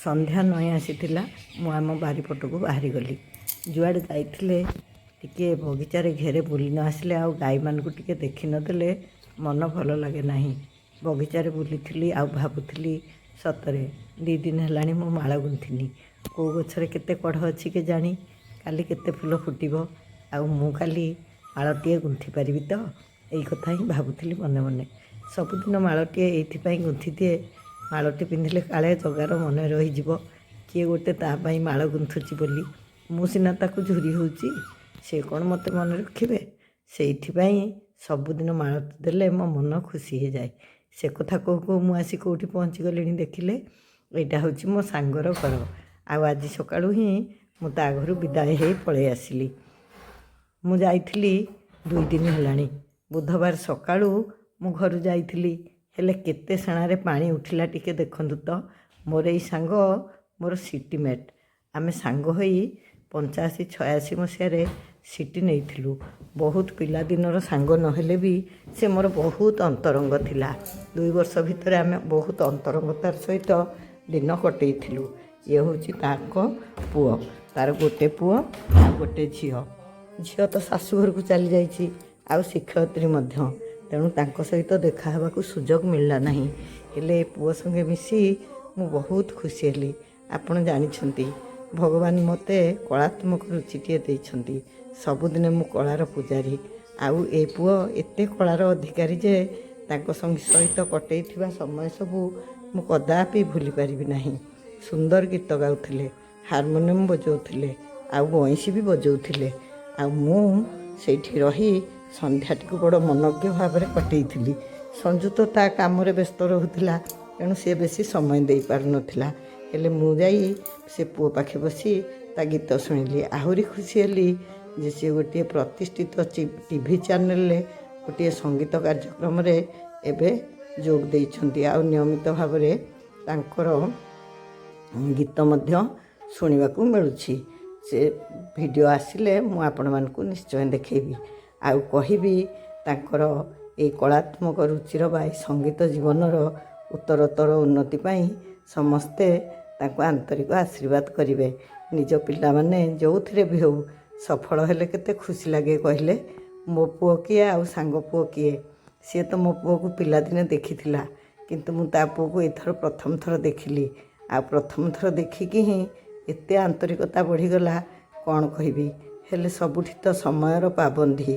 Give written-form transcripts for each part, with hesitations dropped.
ସନ୍ଧ୍ୟା ନଇଁ ଆସିଥିଲା। ମୁଁ ଆମ ବାରିପଟକୁ ବାହାରିଗଲି। ଯୁଆଡ଼େ ଯାଇଥିଲେ ଟିକେ ବଗିଚାରେ ଘେରେ ବୁଲି ନ ଆସିଲେ ଆଉ ଗାଈମାନଙ୍କୁ ଟିକେ ଦେଖିନଦେଲେ ମନ ଭଲ ଲାଗେ ନାହିଁ। ବଗିଚାରେ ବୁଲିଥିଲି ଆଉ ଭାବୁଥିଲି, ସତରେ 2 ଦିନ ହେଲାଣି ମୁଁ ମାଳ ଗୁନ୍ଥିନି। କେଉଁ ଗଛରେ କେତେ କଢ଼ ଅଛି କେଜାଣି, କାଲି କେତେ ଫୁଲ ଫୁଟିବ, ଆଉ ମୁଁ କାଲି ମାଳଟିଏ ଗୁନ୍ଥି ପାରିବି ତ? ଏଇ କଥା ହିଁ ଭାବୁଥିଲି ମନେ ମନେ। ସବୁଦିନ ମାଳଟିଏ ଏଇଥିପାଇଁ ଗୁନ୍ଥିଦିଏ, ମାଳଟି ପିନ୍ଧିଲେ କାଳେ ଜଗାର ମନେ ରହିଯିବ, କିଏ ଗୋଟେ ତା ପାଇଁ ମାଳ ଗୁନ୍ଥୁଛି ବୋଲି। ମୁଁ ସିନା ତାକୁ ଝୁରି ହେଉଛି, ସେ କ'ଣ ମୋତେ ମନେ ରଖିବେ? ସେଇଥିପାଇଁ ସବୁଦିନ ମାଳ ଦେଲେ ମୋ ମନ ଖୁସି ହେଇଯାଏ। ସେ କଥା କହୁ କହୁ ମୁଁ ଆସି କେଉଁଠି ପହଞ୍ଚିଗଲିଣି ଦେଖିଲେ? ଏଇଟା ହେଉଛି ମୋ ସାଙ୍ଗର ଘର। ଆଉ ଆଜି ସକାଳୁ ହିଁ ମୁଁ ତା ଘରୁ ବିଦାୟ ହେଇ ପଳେଇ ଆସିଲି। ମୁଁ ଯାଇଥିଲି 2 ଦିନ ହେଲାଣି। ବୁଧବାର ସକାଳୁ ମୁଁ ଘରୁ ଯାଇଥିଲି, ହେଲେ କେତେ ସେଣାରେ ପାଣି ଉଠିଲା ଟିକେ ଦେଖନ୍ତୁ ତ। ମୋର ଏଇ ସାଙ୍ଗ ମୋର ସିଟିମେଟ୍। ଆମେ ସାଙ୍ଗ ହୋଇ 85-86 ମସିହାରେ ସିଟି ନେଇଥିଲୁ। ବହୁତ ପିଲାଦିନର ସାଙ୍ଗ ନହେଲେ ବି ସେ ମୋର ବହୁତ ଅନ୍ତରଙ୍ଗ ଥିଲା। 2 ବର୍ଷ ଭିତରେ ଆମେ ବହୁତ ଅନ୍ତରଙ୍ଗତାର ସହିତ ଦିନ କଟେଇଥିଲୁ। ଇଏ ହେଉଛି ତାଙ୍କ ପୁଅ, ତା'ର ଗୋଟେ ପୁଅ ଆଉ ଗୋଟେ ଝିଅ। ଝିଅ ତ ଶାଶୁ ଘରକୁ ଚାଲିଯାଇଛି, ଆଉ ଶିକ୍ଷୟିତ୍ରୀ ମଧ୍ୟ। ତେଣୁ ତାଙ୍କ ସହିତ ଦେଖା ହେବାକୁ ସୁଯୋଗ ମିଳିଲା ନାହିଁ। ହେଲେ ପୁଅ ସଙ୍ଗେ ମିଶି ମୁଁ ବହୁତ ଖୁସି ହେଲି। ଆପଣ ଜାଣିଛନ୍ତି, ଭଗବାନ ମୋତେ କଳାତ୍ମକ ରୁଚିଟିଏ ଦେଇଛନ୍ତି। ସବୁଦିନେ ମୁଁ କଳାର ପୂଜାରୀ। ଆଉ ଏ ପୁଅ ଏତେ କଳାର ଅଧିକାରୀ ଯେ ତାଙ୍କ ସହିତ କଟେଇଥିବା ସମୟ ସବୁ ମୁଁ କଦାପି ଭୁଲି ପାରିବି ନାହିଁ। ସୁନ୍ଦର ଗୀତ ଗାଉଥିଲେ, ହାରମୋନିୟମ ବଜାଉଥିଲେ, ଆଉ ବଇଁଶୀ ବି ବଜାଉଥିଲେ। ଆଉ ମୁଁ ସେଇଠି ରହି ସନ୍ଧ୍ୟାଟିକୁ ବଡ଼ ମନୋଜ୍ଞ ଭାବରେ କଟେଇଥିଲି। ସଞ୍ଜୁ ତ ତା କାମରେ ବ୍ୟସ୍ତ ରହୁଥିଲା, ତେଣୁ ସେ ବେଶୀ ସମୟ ଦେଇପାରୁନଥିଲା। ହେଲେ ମୁଁ ଯାଇ ସେ ପୁଅ ପାଖେ ବସି ତା ଗୀତ ଶୁଣିଲି। ଆହୁରି ଖୁସି ହେଲି ଯେ ସେ ଗୋଟିଏ ପ୍ରତିଷ୍ଠିତ ଟିଭି ଚ୍ୟାନେଲରେ ଗୋଟିଏ ସଙ୍ଗୀତ କାର୍ଯ୍ୟକ୍ରମରେ ଏବେ ଯୋଗ ଦେଇଛନ୍ତି, ଆଉ ନିୟମିତ ଭାବରେ ତାଙ୍କର ଗୀତ ମଧ୍ୟ ଶୁଣିବାକୁ ମିଳୁଛି। ସେ ଭିଡ଼ିଓ ଆସିଲେ ମୁଁ ଆପଣମାନଙ୍କୁ ନିଶ୍ଚୟ ଦେଖେଇବି, ଆଉ କହିବି ତାଙ୍କର ଏଇ କଳାତ୍ମକ ରୁଚିର ବା ଏଇ ସଙ୍ଗୀତ ଜୀବନର ଉତ୍ତରୋତ୍ତର ଉନ୍ନତି ପାଇଁ ସମସ୍ତେ ତାଙ୍କୁ ଆନ୍ତରିକ ଆଶୀର୍ବାଦ କରିବେ। ନିଜ ପିଲାମାନେ ଯେଉଁଥିରେ ବି ହେଉ ସଫଳ ହେଲେ କେତେ ଖୁସି ଲାଗେ କହିଲେ? ମୋ ପୁଅ କିଏ ଆଉ ସାଙ୍ଗ ପୁଅ କିଏ? ସିଏ ତ ମୋ ପୁଅକୁ ପିଲାଦିନେ ଦେଖିଥିଲା, କିନ୍ତୁ ମୁଁ ତା ପୁଅକୁ ଏଇଥର ପ୍ରଥମ ଥର ଦେଖିଲି। ଆଉ ପ୍ରଥମ ଥର ଦେଖିକି ହିଁ ଏତେ ଆନ୍ତରିକତା ବଢ଼ିଗଲା, କ'ଣ କହିବି। ହେଲେ ସବୁଠି ତ ସମୟର ପାବନ୍ଧି,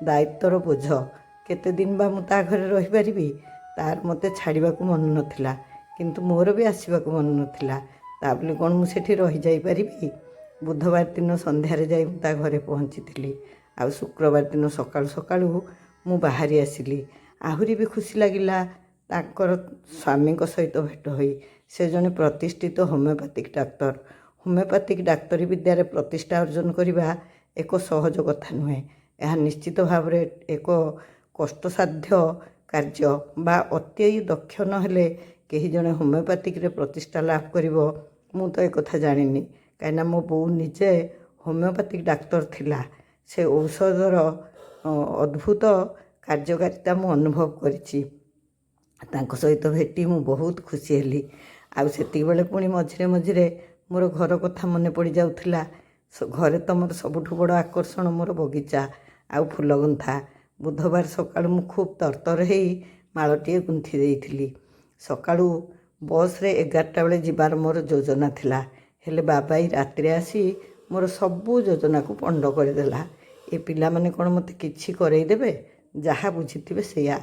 ଦାୟିତ୍ୱର ବୋଝ। କେତେ ଦିନ ବା ମୁଁ ତା ଘରେ ରହିପାରିବି? ତାର ମୋତେ ଛାଡ଼ିବାକୁ ମନ ନଥିଲା, କିନ୍ତୁ ମୋର ବି ଆସିବାକୁ ମନ ନଥିଲା। ତା ବୋଲି କ'ଣ ମୁଁ ସେଠି ରହିଯାଇପାରିବି? ବୁଧବାର ଦିନ ସନ୍ଧ୍ୟାରେ ଯାଇ ମୁଁ ତା ଘରେ ପହଞ୍ଚିଥିଲି। ଆଉ ଶୁକ୍ରବାର ଦିନ ସକାଳୁ ସକାଳୁ ମୁଁ ବାହାରି ଆସିଲି। ଆହୁରି ବି ଖୁସି ଲାଗିଲା ତାଙ୍କର ସ୍ୱାମୀଙ୍କ ସହିତ ଭେଟ ହୋଇ। ସେ ଜଣେ ପ୍ରତିଷ୍ଠିତ ହୋମିଓପାଥିକ୍ ଡାକ୍ତର। ହୋମିଓପାଥିକ୍ ଡାକ୍ତରୀ ବିଦ୍ୟାରେ ପ୍ରତିଷ୍ଠା ଅର୍ଜନ କରିବା ଏକ ସହଜ କଥା ନୁହେଁ। ଏହା ନିଶ୍ଚିତ ଭାବରେ ଏକ କଷ୍ଟସାଧ୍ୟ କାର୍ଯ୍ୟ, ବା ଅତି ଦକ୍ଷ ନହେଲେ କେହି ଜଣେ ହୋମିଓପାଥିକରେ ପ୍ରତିଷ୍ଠା ଲାଭ କରିବ, ମୁଁ ତ ଏକଥା ଜାଣିନି। କାହିଁକିନା ମୋ ବୋଉ ନିଜେ ହୋମିଓପାଥିକ୍ ଡାକ୍ତର ଥିଲା। ସେ ଔଷଧର ଅଦ୍ଭୁତ କାର୍ଯ୍ୟକାରିତା ମୁଁ ଅନୁଭବ କରିଛି। ତାଙ୍କ ସହିତ ଭେଟି ମୁଁ ବହୁତ ଖୁସି ହେଲି। ଆଉ ସେତିକିବେଳେ ପୁଣି ମଝିରେ ମଝିରେ ମୋର ଘର କଥା ମନେ ପଡ଼ିଯାଉଥିଲା। ଘରେ ତ ମୋର ସବୁଠୁ ବଡ଼ ଆକର୍ଷଣ ମୋର ବଗିଚା ଆଉ ଫୁଲଗୁନ୍ଥା। ବୁଧବାର ସକାଳୁ ମୁଁ ଖୁବ୍ ତରତର ହେଇ ମାଳଟିଏ ଗୁନ୍ଥି ଦେଇଥିଲି। ସକାଳୁ ବସ୍ରେ 11ଟା ବେଳେ ଯିବାର ମୋର ଯୋଜନା ଥିଲା, ହେଲେ ବାବାଇ ରାତିରେ ଆସି ମୋର ସବୁ ଯୋଜନାକୁ ପଣ୍ଡ କରିଦେଲା। ଏ ପିଲାମାନେ କ'ଣ ମୋତେ କିଛି କରେଇଦେବେ? ଯାହା ବୁଝିଥିବେ ସେଇଆ।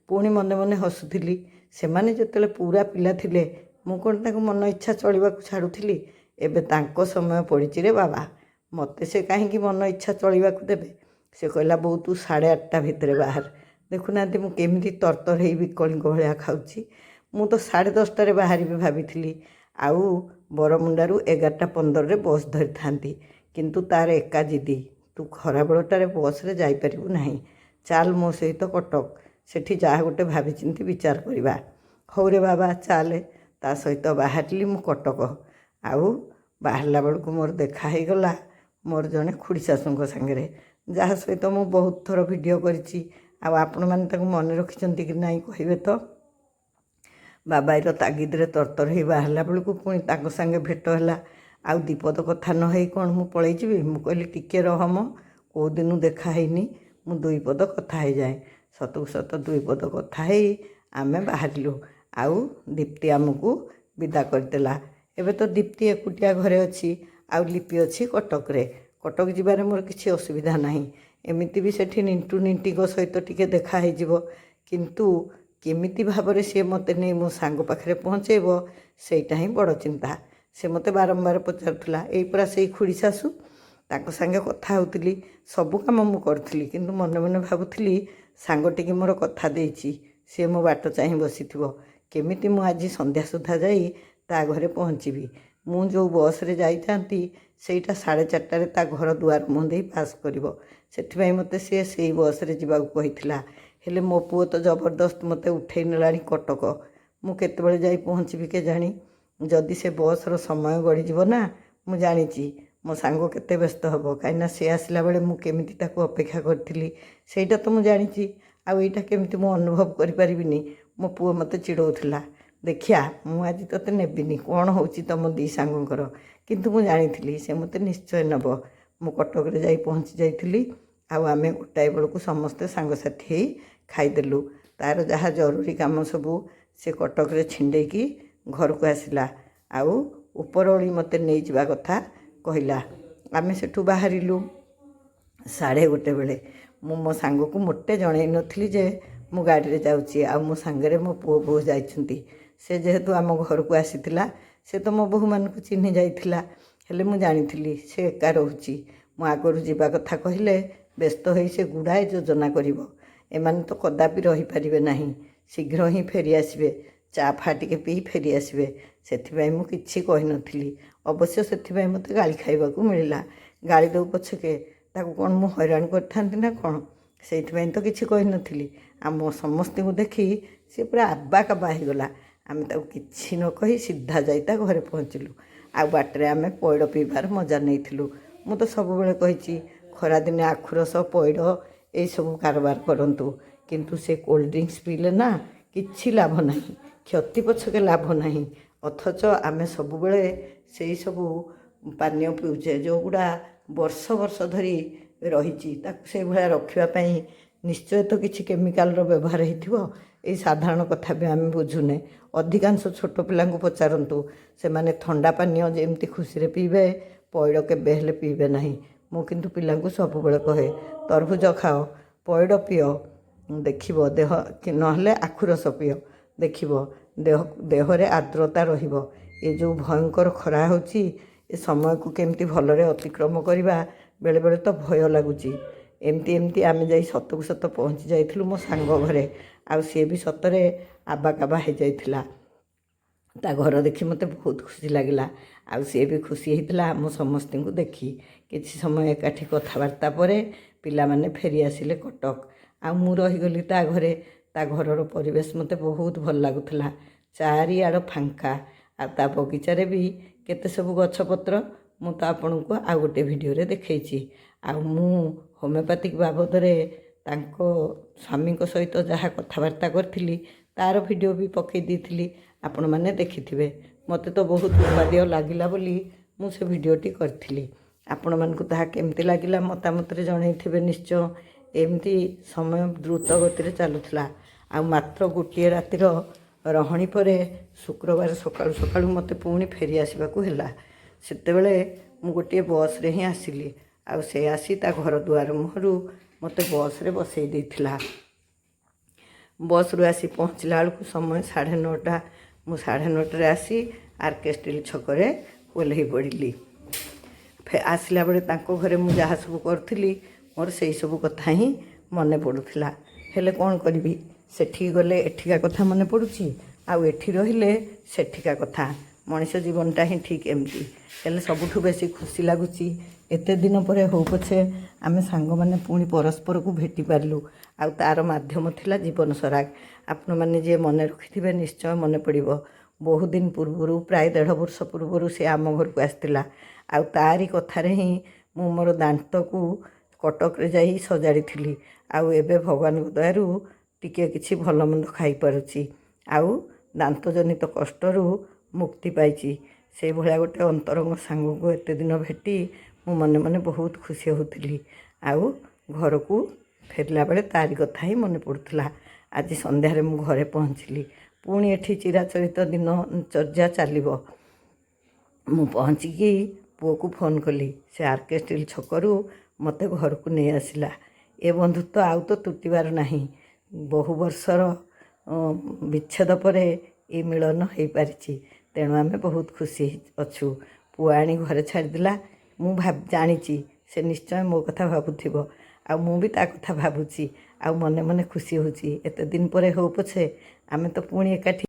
ପୁଣି ମନେ ମନେ ହସୁଥିଲି। ସେମାନେ ଯେତେବେଳେ ପୁରା ପିଲା ଥିଲେ, ମୁଁ କ'ଣ ତାଙ୍କୁ ମନ ଇଚ୍ଛା ଚଳିବାକୁ ଛାଡ଼ୁଥିଲି? ଏବେ ତାଙ୍କ ସମୟ ପଡ଼ିଛି ରେ ବାବା, ମୋତେ ସେ କାହିଁକି ମନ ଇଚ୍ଛା ଚଳିବାକୁ ଦେବେ? ସେ କହିଲା, ବୋଉ ତୁ 8:30 ଭିତରେ ବାହାର। ଦେଖୁନାହାନ୍ତି ମୁଁ କେମିତି ତରତର ହେଇ ବିକଳିଙ୍କ ଭଳିଆ ଖାଉଛି। ମୁଁ ତ 10:30ରେ ବାହାରିବି ଭାବିଥିଲି, ଆଉ ବରମୁଣ୍ଡାରୁ 11:15ରେ ବସ୍ ଧରିଥାନ୍ତି। କିନ୍ତୁ ତାର ଏକା ଜିଦି, ତୁ ଖରାବେଳଟାରେ ବସ୍ରେ ଯାଇପାରିବୁ ନାହିଁ, ଚାଲ ମୋ ସହିତ କଟକ, ସେଠି ଯାହା ଗୋଟେ ଭାବିଚିନ୍ତି ବିଚାର କରିବା। ହଉରେ ବାବା ଚାଲେ। ତା ସହିତ ବାହାରିଲି ମୁଁ କଟକ। ଆଉ ବାହାରିଲା ବେଳକୁ ମୋର ଦେଖା ହେଇଗଲା ମୋର ଜଣେ ଖୁଡ଼ି ଶାଶୁଙ୍କ ସାଙ୍ଗରେ, ଯାହା ସହିତ ମୁଁ ବହୁତ ଥର ଭିଡ଼ିଓ କରିଛି। ଆଉ ଆପଣମାନେ ତାକୁ ମନେ ରଖିଛନ୍ତି କି ନାହିଁ କହିବେ ତ? ବାବାଇର ତାଗିଦରେ ତରତର ହେଇ ବାହାରିଲା ବେଳକୁ ପୁଣି ତାଙ୍କ ସାଙ୍ଗେ ଭେଟ ହେଲା। ଆଉ ଦିପଦ କଥା ନ ହେଇ କ'ଣ ମୁଁ ପଳେଇଯିବି? ମୁଁ କହିଲି ଟିକେ ରହମ, କେଉଁ ଦିନୁ ଦେଖା ହେଇନି, ମୁଁ ଦୁଇ ପଦ କଥା ହେଇଯାଏ। ସତକୁ ସତ ଦୁଇ ପଦ କଥା ହେଇ ଆମେ ବାହାରିଲୁ। ଆଉ ଦୀପ୍ତି ଆମକୁ ବିଦା କରିଦେଲା। ଏବେ ତ ଦୀପ୍ତି ଏକୁଟିଆ ଘରେ ଅଛି, ଆଉ ଲିପି ଅଛି କଟକରେ। କଟକ ଯିବାରେ ମୋର କିଛି ଅସୁବିଧା ନାହିଁ। ଏମିତି ବି ସେଠି ନିଣ୍ଟୁ ନିଣ୍ଟିଙ୍କ ସହିତ ଟିକେ ଦେଖା ହେଇଯିବ। କିନ୍ତୁ କେମିତି ଭାବରେ ସିଏ ମୋତେ ନେଇ ମୋ ସାଙ୍ଗ ପାଖରେ ପହଞ୍ଚେଇବ, ସେଇଟା ହିଁ ବଡ଼ ଚିନ୍ତା। ସେ ମୋତେ ବାରମ୍ବାର ପଚାରୁଥିଲା, ଏଇ ପରା ସେଇ ଖୁଡ଼ି ଶାଶୁ। ତାଙ୍କ ସାଙ୍ଗେ କଥା ହେଉଥିଲି, ସବୁ କାମ ମୁଁ କରୁଥିଲି, କିନ୍ତୁ ମନେ ମନେ ଭାବୁଥିଲି ସାଙ୍ଗଟିକି ମୋର କଥା ଦେଇଛି, ସିଏ ମୋ ବାଟ ଚାହିଁ ବସିଥିବ। କେମିତି ମୁଁ ଆଜି ସନ୍ଧ୍ୟା ସୁଦ୍ଧା ଯାଇ ତା ଘରେ ପହଞ୍ଚିବି। ମୁଁ ଯେଉଁ ବସ୍ରେ ଯାଇଥାନ୍ତି ସେଇଟା 4:30ରେ ତା ଘର ଦୁଆର ମୁହଁ ଦେଇ ପାସ୍ କରିବ। ସେଥିପାଇଁ ମୋତେ ସିଏ ସେଇ ବସ୍ରେ ଯିବାକୁ କହିଥିଲା। ହେଲେ ମୋ ପୁଅ ତ ଜବରଦସ୍ତ ମୋତେ ଉଠେଇ ନେଲାଣି କଟକ। ମୁଁ କେତେବେଳେ ଯାଇ ପହଞ୍ଚିବି କେଜାଣି? ଯଦି ସେ ବସ୍ର ସମୟ ଗଡ଼ିଯିବ ନା, ମୁଁ ଜାଣିଛି ମୋ ସାଙ୍ଗ କେତେ ବ୍ୟସ୍ତ ହେବ। କାହିଁକିନା ସେ ଆସିଲା ବେଳେ ମୁଁ କେମିତି ତାକୁ ଅପେକ୍ଷା କରିଥିଲି ସେଇଟା ତ ମୁଁ ଜାଣିଛି। ଆଉ ଏଇଟା କେମିତି ମୁଁ ଅନୁଭବ କରିପାରିବିନି? ମୋ ପୁଅ ମୋତେ ଚିଡ଼ଉଥିଲା। ଦେଖିଆ, ମୁଁ ଆଜି ତୋତେ ନେବିନି, କ'ଣ ହେଉଛି ତମ ଦୁଇ ସାଙ୍ଗଙ୍କର। କିନ୍ତୁ ମୁଁ ଜାଣିଥିଲି ସେ ମୋତେ ନିଶ୍ଚୟ ନେବ। ମୁଁ କଟକରେ ଯାଇ ପହଞ୍ଚି ଯାଇଥିଲି। ଆଉ ଆମେ ଗୋଟାଏ ବେଳକୁ ସମସ୍ତେ ସାଙ୍ଗସାଥି ହେଇ ଖାଇଦେଲୁ। ତା'ର ଯାହା ଜରୁରୀ କାମ ସବୁ ସେ କଟକରେ ଛିଣ୍ଡେଇକି ଘରକୁ ଆସିଲା। ଆଉ ଉପରଓଳି ମୋତେ ନେଇଯିବା କଥା କହିଲା। ଆମେ ସେଠୁ ବାହାରିଲୁ 1:30 ବେଳେ। ମୁଁ ମୋ ସାଙ୍ଗକୁ ମୋଟେ ଜଣେଇ ନଥିଲି ଯେ ମୁଁ ଗାଡ଼ିରେ ଯାଉଛି, ଆଉ ମୋ ସାଙ୍ଗରେ ମୋ ପୁଅ ବୋହୂ ଯାଇଛନ୍ତି। ସେ ଯେହେତୁ ଆମ ଘରକୁ ଆସିଥିଲା, ସେ ତ ମୋ ବୋହୂମାନଙ୍କୁ ଚିହ୍ନି ଯାଇଥିଲା। ହେଲେ ମୁଁ ଜାଣିଥିଲି ସେ ଏକା ରହୁଛି। ମୁଁ ଆଗରୁ ଯିବା କଥା କହିଲେ ବ୍ୟସ୍ତ ହୋଇ ସେ ଗୁଡ଼ାଏ ଯୋଜନା କରିବ। ଏମାନେ ତ କଦାପି ରହିପାରିବେ ନାହିଁ, ଶୀଘ୍ର ହିଁ ଫେରିଆସିବେ, ଚା' ଫା ଟିକେ ପିଇ ଫେରିଆସିବେ। ସେଥିପାଇଁ ମୁଁ କିଛି କହିନଥିଲି। ଅବଶ୍ୟ ସେଥିପାଇଁ ମୋତେ ଗାଳି ଖାଇବାକୁ ମିଳିଲା। ଗାଳି ଦେଉ ପଛକେ ତାକୁ କ'ଣ ମୁଁ ହଇରାଣ କରିଥାନ୍ତି ନା କ'ଣ? ସେଇଥିପାଇଁ ତ କିଛି କହିନଥିଲି। ଆମ ସମସ୍ତଙ୍କୁ ଦେଖି ସେ ପୁରା ଆବାକାବା ହେଇଗଲା। ଆମେ ତାକୁ କିଛି ନ କହି ସିଧା ଯାଇ ତା ଘରେ ପହଞ୍ଚିଲୁ। ଆଉ ବାଟରେ ଆମେ ପଇଡ଼ ପିଇବାର ମଜା ନେଇଥିଲୁ। ମୁଁ ତ ସବୁବେଳେ କହିଛି ଖରାଦିନେ ଆଖୁ ରସ, ପଇଡ଼ ଏଇସବୁ କାରବାର କରନ୍ତୁ। କିନ୍ତୁ ସେ କୋଲ୍ଡ ଡ୍ରିଙ୍କସ୍ ପିଇଲେ ନା କିଛି ଲାଭ ନାହିଁ, କ୍ଷତି ପଛକେ ଲାଭ ନାହିଁ। ଅଥଚ ଆମେ ସବୁବେଳେ ସେଇ ସବୁ ପାନୀୟ ପିଉଛେ ଯେଉଁଗୁଡ଼ା ବର୍ଷ ବର୍ଷ ଧରି ରହିଛି। ତାକୁ ସେଇଭଳିଆ ରଖିବା ପାଇଁ ନିଶ୍ଚୟ ତ କିଛି କେମିକାଲର ବ୍ୟବହାର ହେଇଥିବ। ଏଇ ସାଧାରଣ କଥା ବି ଆମେ ବୁଝୁନେ। ଅଧିକାଂଶ ଛୋଟ ପିଲାଙ୍କୁ ପଚାରନ୍ତୁ, ସେମାନେ ଥଣ୍ଡା ପାନୀୟ ଯେମିତି ଖୁସିରେ ପିଇବେ, ପଇଡ଼ କେବେ ହେଲେ ପିଇବେ ନାହିଁ। ମୁଁ କିନ୍ତୁ ପିଲାଙ୍କୁ ସବୁବେଳେ କହେ, ତରଭୁଜ ଖାଅ, ପଇଡ଼ ପିଅ, ଦେଖିବ ଦେହ, ନହେଲେ ଆଖୁ ରସ ପିଅ, ଦେଖିବ ଦେହରେ ଆର୍ଦ୍ରତା ରହିବ। ଏ ଯେଉଁ ଭୟଙ୍କର ଖରା ହେଉଛି, ଏ ସମୟକୁ କେମିତି ଭଲରେ ଅତିକ୍ରମ କରିବା ବେଳେବେଳେ ତ ଭୟ ଲାଗୁଛି। ଏମିତି ଆମେ ଯାଇ ସତକୁ ସତ ପହଞ୍ଚି ଯାଇଥିଲୁ ମୋ ସାଙ୍ଗ ଘରେ। ଆଉ ସିଏ ବି ସତରେ ଆବାକାବା ହେଇଯାଇଥିଲା। ତା ଘର ଦେଖି ମୋତେ ବହୁତ ଖୁସି ଲାଗିଲା। ଆଉ ସିଏ ବି ଖୁସି ହେଇଥିଲା ଆମ ସମସ୍ତଙ୍କୁ ଦେଖି। କିଛି ସମୟ ଏକାଠି କଥାବାର୍ତ୍ତା ପରେ ପିଲାମାନେ ଫେରି ଆସିଲେ କଟକ। ଆଉ ମୁଁ ରହିଗଲି ତା ଘରେ। ତା ଘରର ପରିବେଶ ମୋତେ ବହୁତ ଭଲ ଲାଗୁଥିଲା। ଚାରିଆଡ଼ ଫାଙ୍କା, ଆଉ ତା ବଗିଚାରେ ବି କେତେ ସବୁ ଗଛପତ୍ର ମୁଁ ତ ଆପଣଙ୍କୁ ଆଉ ଗୋଟେ ଭିଡ଼ିଓରେ ଦେଖେଇଛି। ଆଉ ମୁଁ ହୋମିଓପାଥିକ୍ ବାବଦରେ ତାଙ୍କ ସ୍ୱାମୀଙ୍କ ସହିତ ଯାହା କଥାବାର୍ତ୍ତା କରିଥିଲି ତା'ର ଭିଡ଼ିଓ ବି ପକାଇ ଦେଇଥିଲି, ଆପଣମାନେ ଦେଖିଥିବେ। ମୋତେ ତ ବହୁତ ଉପାଦେୟ ଲାଗିଲା ବୋଲି ମୁଁ ସେ ଭିଡ଼ିଓଟି କରିଥିଲି। ଆପଣମାନଙ୍କୁ ତାହା କେମିତି ଲାଗିଲା ମତାମତରେ ଜଣାଇଥିବେ ନିଶ୍ଚୟ। ଏମିତି ସମୟ ଦ୍ରୁତ ଗତିରେ ଚାଲୁଥିଲା। ଆଉ ମାତ୍ର ଗୋଟିଏ ରାତିର ରହଣି ପରେ ଶୁକ୍ରବାର ସକାଳୁ ସକାଳୁ ମୋତେ ପୁଣି ଫେରି ଆସିବାକୁ ହେଲା। ସେତେବେଳେ ମୁଁ ଗୋଟିଏ ବସ୍ରେ ହିଁ ଆସିଲି। ଆଉ ସେ ଆସି ତା ଘର ଦୁଆର ମୁହଁରୁ ମୋତେ ବସ୍ରେ ବସେଇ ଦେଇଥିଲା। ବସ୍ରୁ ଆସି ପହଞ୍ଚିଲା ବେଳକୁ ସମୟ 9:30। ମୁଁ 9:30ରେ ଆସି ଆର୍କେ ଷ୍ଟିଲ୍ ଛକରେ ଓହ୍ଲେଇ ପଡ଼ିଲି। ଆସିଲା ବେଳେ ତାଙ୍କ ଘରେ ମୁଁ ଯାହା ସବୁ କରୁଥିଲି, ମୋର ସେଇ ସବୁ କଥା ହିଁ ମନେ ପଡ଼ୁଥିଲା। ହେଲେ କ'ଣ କରିବି, ସେଠିକି ଗଲେ ଏଠିକା କଥା ମନେ ପଡ଼ୁଛି, ଆଉ ଏଠି ରହିଲେ ସେଠିକା କଥା। ମଣିଷ ଜୀବନଟା ହିଁ ଠିକ୍ ଏମିତି। ହେଲେ ସବୁଠୁ ବେଶୀ ଖୁସି ଲାଗୁଛି, ଏତେ ଦିନ ପରେ ହଉ ପଛେ ଆମେ ସାଙ୍ଗମାନେ ପୁଣି ପରସ୍ପରକୁ ଭେଟି ପାରିଲୁ। ଆଉ ତା'ର ମାଧ୍ୟମ ଥିଲା ଜୀବନ ସରାଗ। ଆପଣମାନେ ଯିଏ ମନେ ରଖିଥିବେ ନିଶ୍ଚୟ ମନେ ପଡ଼ିବ। ବହୁଦିନ ପୂର୍ବରୁ, ପ୍ରାୟ 1.5 ବର୍ଷ ପୂର୍ବରୁ ସେ ଆମ ଘରକୁ ଆସିଥିଲା। ଆଉ ତାରି କଥାରେ ହିଁ ମୁଁ ମୋର ଦାନ୍ତକୁ କଟକରେ ଯାଇ ସଜାଡ଼ିଥିଲି। ଆଉ ଏବେ ଭଗବାନଙ୍କ ଦୟାରୁ ଟିକେ କିଛି ଭଲ ମନ୍ଦ ଖାଇପାରୁଛି। ଆଉ ଦାନ୍ତଜନିତ କଷ୍ଟରୁ ମୁକ୍ତି ପାଇଛି। ସେଇଭଳିଆ ଗୋଟେ ଅନ୍ତରଙ୍ଗ ସାଙ୍ଗକୁ ଏତେ ଦିନ ଭେଟି ମୁଁ ମନେ ମନେ ବହୁତ ଖୁସି ହେଉଥିଲି। ଆଉ ଘରକୁ ଫେରିଲା ବେଳେ ତାରି କଥା ହିଁ ମନେ ପଡ଼ୁଥିଲା। ଆଜି ସନ୍ଧ୍ୟାରେ ମୁଁ ଘରେ ପହଞ୍ଚିଲି। ପୁଣି ଏଠି ଚିରାଚରିତ ଦିନଚର୍ଯ୍ୟା ଚାଲିବ। ମୁଁ ପହଞ୍ଚିକି ପୁଅକୁ ଫୋନ୍ କଲି। ସେ ଆର୍କେ ଷ୍ଟିଲ୍ ଛକରୁ ମୋତେ ଘରକୁ ନେଇ ଆସିଲା। ଏ ବନ୍ଧୁତ୍ୱ ଆଉ ତ ତୁଟିବାର ନାହିଁ। ବହୁ ବର୍ଷର ବିଚ୍ଛେଦ ପରେ ଏ ମିଳନ ହେଇପାରିଛି। ତେଣୁ ଆମେ ବହୁତ ଖୁସି ଅଛୁ। ପୁଅ ଆଣି ଘରେ ଛାଡ଼ିଦେଲା। ମୁଁ ଜାଣିଛି ସେ ନିଶ୍ଚୟ ମୋ କଥା ଭାବୁଥିବ, ଆଉ ମୁଁ ବି ତା କଥା ଭାବୁଛି। ଆଉ ମନେ ମନେ ଖୁସି ହେଉଛି। ଏତେ ଦିନ ପରେ ହଉ ପଛେ ଆମେ ତ ପୁଣି ଏକାଠି